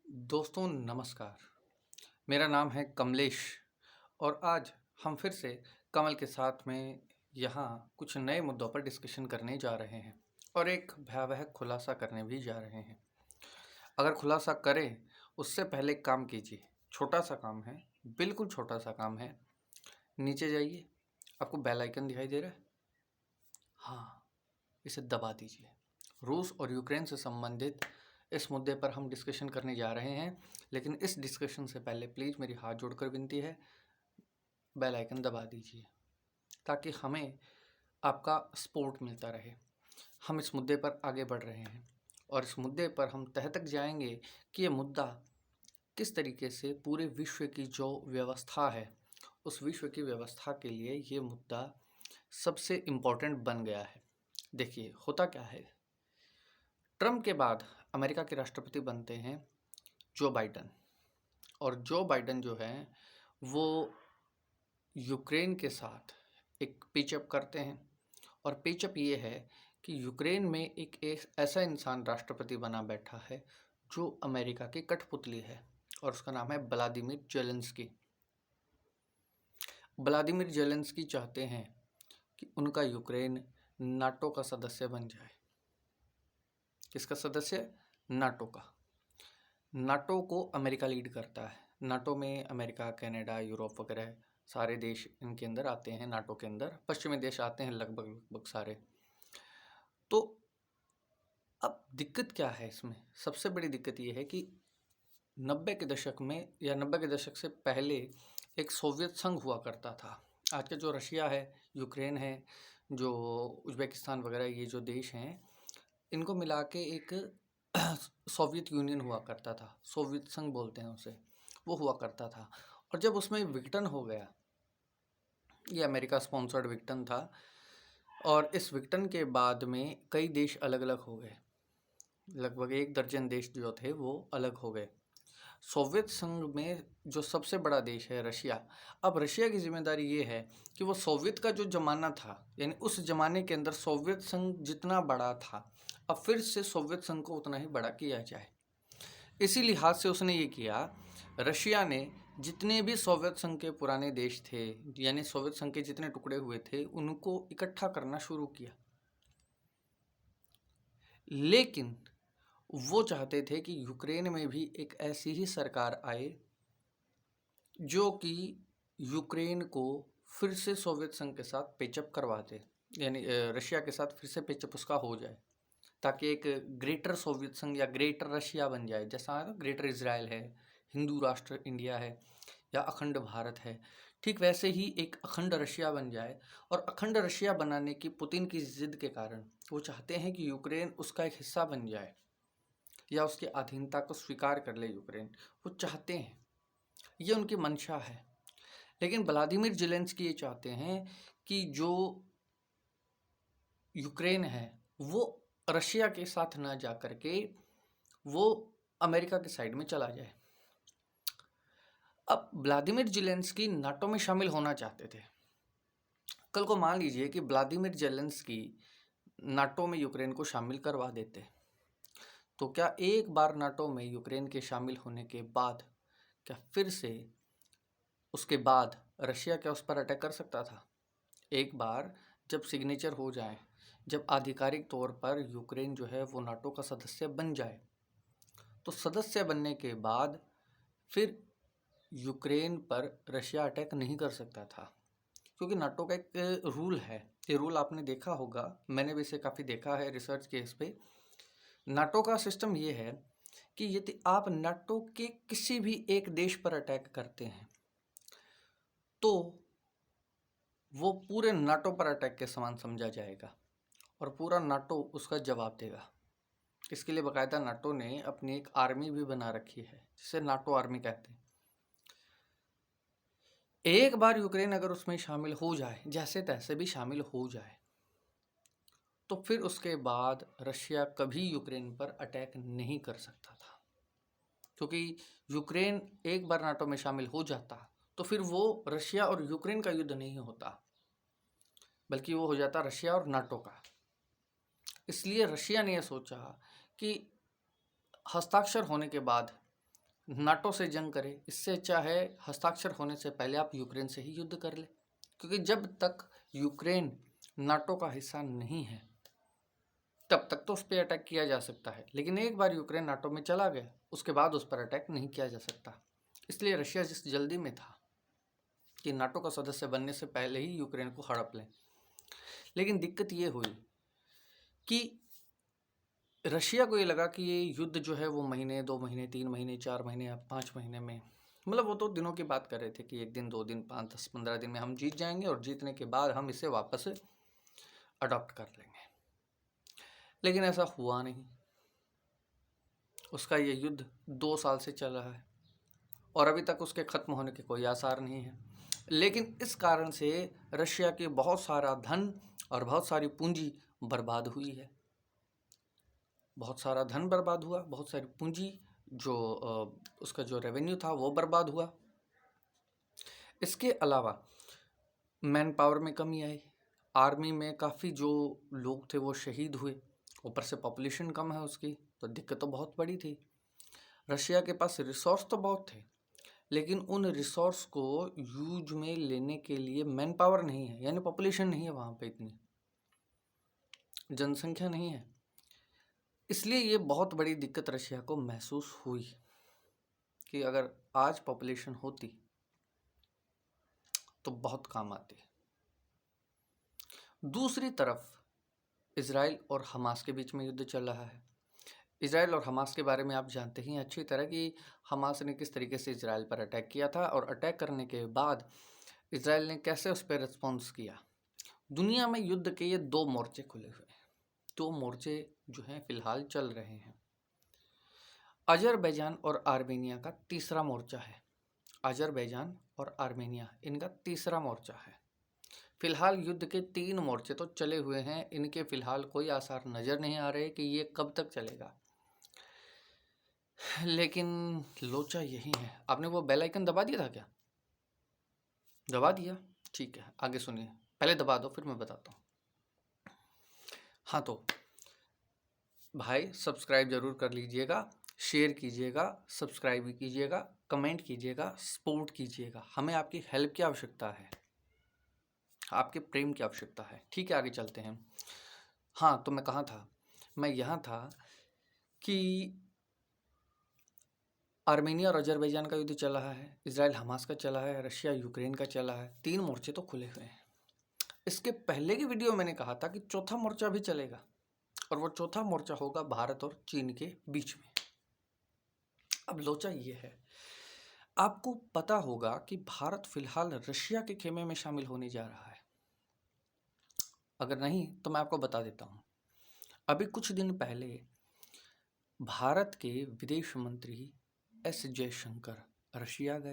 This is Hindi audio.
दोस्तों नमस्कार। मेरा नाम है कमलेश और आज हम फिर से कमल के साथ में यहाँ कुछ नए मुद्दों पर डिस्कशन करने जा रहे हैं और एक भयावह खुलासा करने भी जा रहे हैं। अगर खुलासा करें उससे पहले एक काम कीजिए, छोटा सा काम है, बिल्कुल छोटा सा काम है। नीचे जाइए, आपको बेल आइकन दिखाई दे रहा है? हाँ, इसे दबा दीजिए। रूस और यूक्रेन से संबंधित इस मुद्दे पर हम डिस्कशन करने जा रहे हैं, लेकिन इस डिस्कशन से पहले प्लीज़ मेरी हाथ जोड़कर विनती है, बेल आइकन दबा दीजिए ताकि हमें आपका सपोर्ट मिलता रहे। हम इस मुद्दे पर आगे बढ़ रहे हैं और इस मुद्दे पर हम तह तक जाएंगे कि ये मुद्दा किस तरीके से पूरे विश्व की जो व्यवस्था है, उस विश्व की व्यवस्था के लिए ये मुद्दा सबसे इम्पोर्टेंट बन गया है। देखिए, होता क्या है, ट्रम्प के बाद अमेरिका के राष्ट्रपति बनते हैं जो बाइडन, और जो बाइडन जो है वो यूक्रेन के साथ एक पिचअप करते हैं। और पिचअप ये है कि यूक्रेन में एक ऐसा इंसान राष्ट्रपति बना बैठा है जो अमेरिका की कठपुतली है और उसका नाम है व्लादिमीर जेलेंस्की। व्लादिमीर जेलेंस्की चाहते हैं कि उनका यूक्रेन नाटो का सदस्य बन जाए। किसका सदस्य? नाटो का। नाटो को अमेरिका लीड करता है। नाटो में अमेरिका, कनाडा, यूरोप वगैरह सारे देश इनके अंदर आते हैं। नाटो के अंदर पश्चिमी देश आते हैं लगभग सारे। तो अब दिक्कत क्या है इसमें? सबसे बड़ी दिक्कत ये है कि 90 के दशक में या 90 के दशक से पहले एक सोवियत संघ हुआ करता था। आज का जो रशिया है, यूक्रेन है, जो उज़्बेकिस्तान वगैरह ये जो देश हैं, इनको मिला के एक सोवियत यूनियन हुआ करता था। सोवियत संघ बोलते हैं उसे, वो हुआ करता था। और जब उसमें विघटन हो गया, ये अमेरिका स्पॉन्सर्ड विघटन था, और इस विघटन के बाद में कई देश अलग अलग हो गए। लगभग 1 दर्जन देश जो थे वो अलग हो गए। सोवियत संघ में जो सबसे बड़ा देश है रशिया, अब रशिया की जिम्मेदारी ये है कि वो सोवियत का जो ज़माना था, यानी उस ज़माने के अंदर सोवियत संघ जितना बड़ा था, अब फिर से सोवियत संघ को उतना ही बड़ा किया जाए। इसी लिहाज से उसने ये किया, रशिया ने जितने भी सोवियत संघ के पुराने देश थे, यानी सोवियत संघ के जितने टुकड़े हुए थे, उनको इकट्ठा करना शुरू किया। लेकिन वो चाहते थे कि यूक्रेन में भी एक ऐसी ही सरकार आए जो कि यूक्रेन को फिर से सोवियत संघ के साथ पेचअप करवा दे, यानी रशिया के साथ फिर से पेचअप उसका हो जाए, ताकि एक ग्रेटर सोवियत संघ या ग्रेटर रशिया बन जाए। जैसा ग्रेटर इजराइल है, हिंदू राष्ट्र इंडिया है, या अखंड भारत है, ठीक वैसे ही एक अखंड रशिया बन जाए। और अखंड रशिया बनाने की पुतिन की जिद के कारण वो चाहते हैं कि यूक्रेन उसका एक हिस्सा बन जाए या उसकी अधीनता को स्वीकार कर ले यूक्रेन। वो चाहते हैं, ये उनकी मंशा है। लेकिन व्लादिमीर जेलेंस्की ये चाहते हैं कि जो यूक्रेन है वो रशिया के साथ ना जा करके वो अमेरिका के साइड में चला जाए। अब व्लादिमीर जेलेंस्की नाटो में शामिल होना चाहते थे। कल को मान लीजिए कि व्लादिमीर जेलेंस्की नाटो में यूक्रेन को शामिल करवा देते, तो क्या एक बार नाटो में यूक्रेन के शामिल होने के बाद क्या फिर से उसके बाद रशिया क्या उस पर अटैक कर सकता था? एक बार जब सिग्नेचर हो जाए, जब आधिकारिक तौर पर यूक्रेन जो है वो नाटो का सदस्य बन जाए, तो सदस्य बनने के बाद फिर यूक्रेन पर रशिया अटैक नहीं कर सकता था, क्योंकि नाटो का एक रूल है। ये रूल आपने देखा होगा, मैंने भी इसे काफ़ी देखा है रिसर्च केस पे। नाटो का सिस्टम ये है कि यदि आप नाटो के किसी भी एक देश पर अटैक करते हैं तो वो पूरे नाटो पर अटैक के समान समझा जाएगा और पूरा नाटो उसका जवाब देगा। इसके लिए बाकायदा नाटो ने अपनी एक आर्मी भी बना रखी है, जिसे नाटो आर्मी कहते हैं। एक बार यूक्रेन अगर उसमें शामिल हो जाए, जैसे तैसे भी शामिल हो जाए, तो फिर उसके बाद रशिया कभी यूक्रेन पर अटैक नहीं कर सकता था, क्योंकि यूक्रेन एक बार नाटो में शामिल हो जाता तो फिर वो रशिया और यूक्रेन का युद्ध नहीं होता, बल्कि वो हो जाता रशिया और नाटो का। इसलिए रशिया ने यह सोचा कि हस्ताक्षर होने के बाद नाटो से जंग करे, इससे अच्छा है हस्ताक्षर होने से पहले आप यूक्रेन से ही युद्ध कर ले, क्योंकि जब तक यूक्रेन नाटो का हिस्सा नहीं है तब तक तो उस पर अटैक किया जा सकता है, लेकिन एक बार यूक्रेन नाटो में चला गया उसके बाद उस पर अटैक नहीं किया जा सकता। इसलिए रशिया जिस जल्दी में था कि नाटो का सदस्य बनने से पहले ही यूक्रेन को हड़प लें, लेकिन दिक्कत ये हुई कि रशिया को ये लगा कि ये युद्ध जो है वो महीने, 2 महीने, 3 महीने, 4 महीने या 5 महीने में, मतलब वो तो दिनों की बात कर रहे थे कि 1 दिन, 2 दिन, 5, 10, 15 दिन में हम जीत जाएंगे और जीतने के बाद हम इसे वापस अडॉप्ट कर लेंगे। लेकिन ऐसा हुआ नहीं। उसका ये युद्ध 2 साल से चल रहा है और अभी तक उसके खत्म होने के कोई आसार नहीं है। लेकिन इस कारण से रशिया के बहुत सारा धन और बहुत सारी पूंजी बर्बाद हुई है। बहुत सारा धन बर्बाद हुआ, बहुत सारी पूंजी, जो उसका जो रेवेन्यू था वो बर्बाद हुआ। इसके अलावा मैन पावर में कमी आई, आर्मी में काफ़ी जो लोग थे वो शहीद हुए, ऊपर से पॉपुलेशन कम है उसकी, तो दिक्कत तो बहुत बड़ी थी। रशिया के पास रिसोर्स तो बहुत थे, लेकिन उन रिसोर्स को यूज में लेने के लिए मैन पावर नहीं है, यानी पॉपुलेशन नहीं है वहाँ पे, इतनी जनसंख्या नहीं है। इसलिए ये बहुत बड़ी दिक्कत रशिया को महसूस हुई कि अगर आज पॉपुलेशन होती तो बहुत काम आती। दूसरी तरफ इजराइल और हमास के बीच में युद्ध चल रहा है। इजराइल और हमास के बारे में आप जानते ही अच्छी तरह कि हमास ने किस तरीके से इजराइल पर अटैक किया था और अटैक करने के बाद इजराइल ने कैसे उस पर रिस्पॉन्स किया। दुनिया में युद्ध के ये 2 मोर्चे खुले हुए हैं, 2 मोर्चे जो हैं फिलहाल चल रहे हैं। अजरबैजान और आर्मेनिया का तीसरा मोर्चा है। अजरबैजान और आर्मेनिया इनका तीसरा मोर्चा है। फिलहाल युद्ध के 3 मोर्चे तो चले हुए हैं, इनके फिलहाल कोई आसार नज़र नहीं आ रहे कि ये कब तक चलेगा। लेकिन लोचा यही है। आपने वो बेल आइकन दबा दिया था क्या? दबा दिया? ठीक है, आगे सुनिए। पहले दबा दो फिर मैं बताता हूँ। हाँ तो भाई सब्सक्राइब जरूर कर लीजिएगा, शेयर कीजिएगा, सब्सक्राइब भी कीजिएगा, कमेंट कीजिएगा, सपोर्ट कीजिएगा। हमें आपकी हेल्प की आवश्यकता है, आपके प्रेम की आवश्यकता है। ठीक है, आगे चलते हैं। हाँ तो मैं कहाँ था? मैं यहाँ था कि आर्मेनिया और अजरबैजान का युद्ध चल रहा है, इजराइल हमास का चला है, रशिया यूक्रेन का चला है। 3 मोर्चे तो खुले हुए हैं। इसके पहले की वीडियो मैंने कहा था कि चौथा मोर्चा भी चलेगा, और वो चौथा मोर्चा होगा भारत और चीन के बीच में। अब लोचा ये है, आपको पता होगा कि भारत फिलहाल रशिया के खेमे में शामिल होने जा रहा है। अगर नहीं तो मैं आपको बता देता हूँ। अभी कुछ दिन पहले भारत के विदेश मंत्री एस जयशंकर रशिया गए।